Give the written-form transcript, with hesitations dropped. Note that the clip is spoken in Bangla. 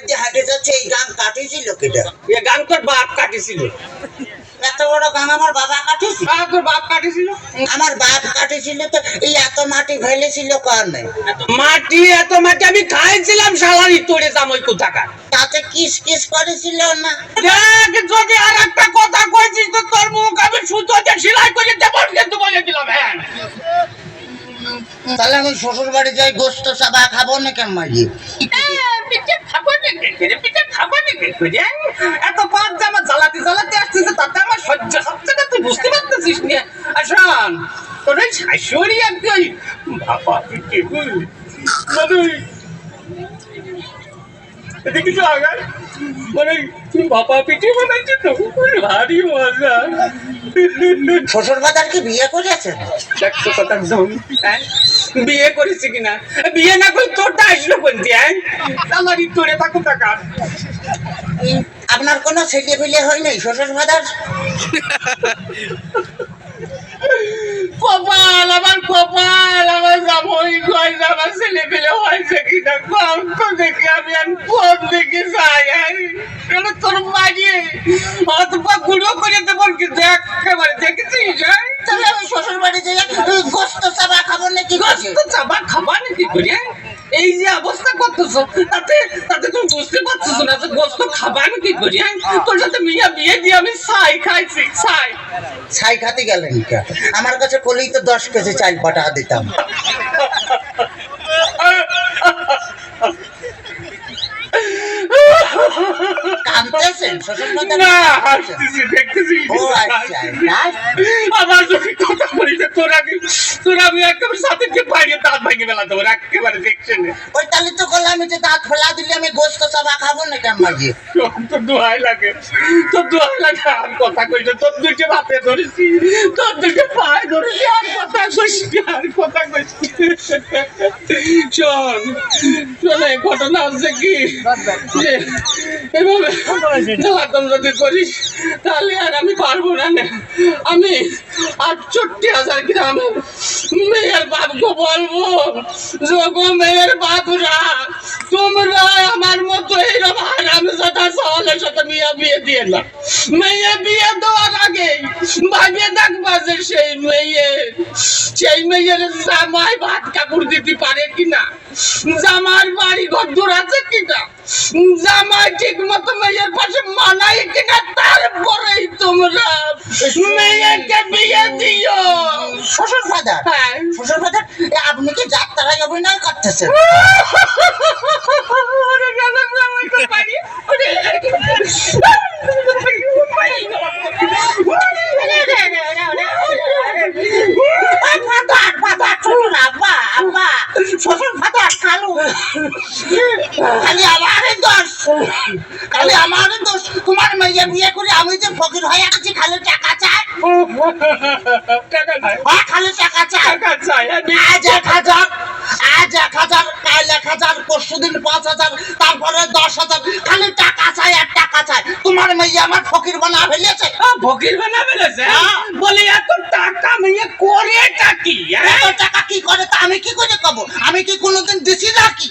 দিয়ে হাঁটে যাচ্ছে, এই গান কাটিয়েছিল কেটা? এ গান তোর বাপ কাটিছিল। এত বড় গান আমার বাবা কাটিয়েছিল? তোর বাপ কাটিছিল? আমার বাপ কাটিয়েছিল তো এই এত মাটি ফেলেছিল কারণে। এত মাটি আমি খাইছিলাম শালারি তোরে জামাই কোথাকার। তাতে কিস কিস করেছিল না? দেখ যদি আর একটা কথা কইছিস তো তোর মুখ আমি সুতোতে সেলাই করে দেবো কিন্তু বলে দিলাম। হ্যাঁ তাহলে আমি শ্বশুর বাড়ি যাই, গোস্ত চাবা খাবো না কেন মাঝি? পিঠে খাবো নাকি রে? পিঠে খাবো নাকি রে? এত পাঁচ জামা জ্বালাতে জ্বালাতে আসছিস, তাতে আমার সহ্য হচ্ছে না, তুই বুঝতে পারতেছিস না? আসুন তোর ওই শাশুড়ি একটি ওই বাবা পিঠে মানে দেখিস আগার মানে বাবা পিঠে বানাচ্ছে তো ভারী মজা। শ্বশুর বাজার কি বিয়ে করেছেন? একশো কথা একদম। হ্যাঁ বিয়ে করেছি কিনা? বিয়ে না করে তোরটা আসলো বলছি। হ্যাঁ আমারই তোরে থাকো টাকার। আপনার কোনো ছেলে পেলে হয় নাই শ্বশুর বাজার? কপাল আমার, কপাল আমার জামাই কয় আমার ছেলে পেলে হয়েছে কিনা কম তো দেখি আমি আর কোন দিকে যাই। কেন তোর মাঝে অথবা গুঁড়ো করে দেবো কিন্তু একেবারে দেখেছিস? তাহলে আমি শ্বশুর বাড়ি যাই গোস্ত চাবা খাবো নাকি? গোস্ত চাবা খাবা নাকি করে? এই যে অবস্থা করতেছো তাতে তাতে তুমি বুঝতে পারছো না যে গোস্ত খাবা নাকি করে? তোর সাথে মিয়া বিয়ে দিয়ে আমি ছাই খাইছি, ছাই। ছাই খাতে গেলেন কে? আমার কাছে কলেই তো 10 কেজি চাল পাঠা দিতাম। কাঁদতেছেন শ্বশুর বাজার? না হাসতেছি, দেখতেছি। ও আচ্ছা, তাই? আমার যদি কথা বলি যে তোর আমি একেবারে সাথে যে বাইরে দাঁত ভেঙে ফেলা দেবো একেবারে দেখছে না। ওই তাহলে তো বললাম আমি যে দাঁত ফেলা দিলে আমি গোস্ত চাবা খাবো না কেন মাঝি? তোর দোহাই লাগে, তোর দোহাই লাগে। আর কথা কইছে তোর দুটো বাপে ধরেছি, তোর দুটো পায়ে ধরেছি, আর কথা কইছি, আর কথা কইছি। শোন শোন এই ঘটনা হচ্ছে কি যে এভাবে জ্বালাতন যদি করিস তাহলে আর আমি পারবো না। আমি 68,000 গ্রামের মেয়ের বাপকে বলবো, যোগো মেয়ের বাপরা তোমরা আমার মতো এইরকম হারামজাদা সওয়ালের সাথে মিয়া বিয়ে দিয়ে না। মেয়ে বিয়ে দেওয়ার আগে ভাবিয়ে দেখবা যে সেই মেয়ের জামাই ভাত কাপড় দিতে পারে কিনা, জামার বাড়ি ঘর দূর আছে কিনা, জামাই ঠিক মতো মেয়ের পাশে মানায় কিনা, তারপরেই তোমরা মেয়েকে বিয়ে দিও। শ্বশুর বাজার? হ্যাঁ শ্বশুর বাজার আপনি কি যাত্রায় অভিনয় করতেছেন? শ্বশুর বাজার খালু খালি আমারই দোষ, খালি আমারই দোষ। তোমার মেয়ে বিয়ে করে আমি যে ফকির হয়ে আছি, খালি টাকা চাই, খালি টাকা চাই। আজ 1,000, আজ 1,000, কাল 1,000, পরশুদিন 5,000, তারপরে 10,000, খালি টাকা চাই আর টাকা চাই। তোমার মেয়ে আমার ফকির বানা ফেলেছে। ফকির বানা ফেলেছে? বলি এত টাকা মেয়ে করে কি? এত টাকা কি করে তা আমি কি করে কব? আমি কি কোনোদিন দিছি নাকি?